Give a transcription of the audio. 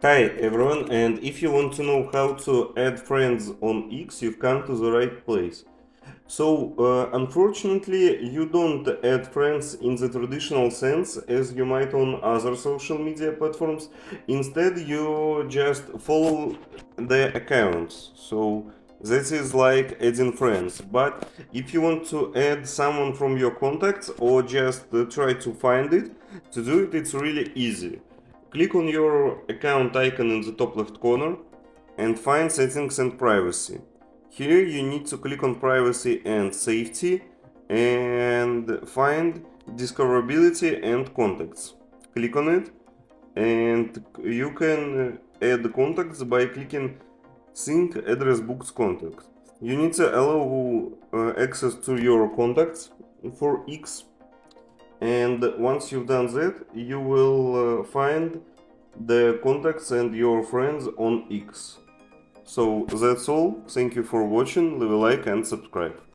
Hi everyone, and if you want to know how to add friends on X, you've come to the right place. Unfortunately, you don't add friends in the traditional sense as you might on other social media platforms. Instead, you just follow the accounts. So this is like adding friends. But if you want to add someone from your contacts or just try to find it, to do it, it's really easy. Click on your account icon in the top left corner and find Settings and Privacy. Here you need to click on Privacy and Safety and find Discoverability and Contacts. Click on it and you can add contacts by clicking Sync Address Books Contact. You need to allow access to your contacts for X, and once you've done that, you will find the contacts and your friends on X. So that's all. Thank you for watching. Leave a like and subscribe.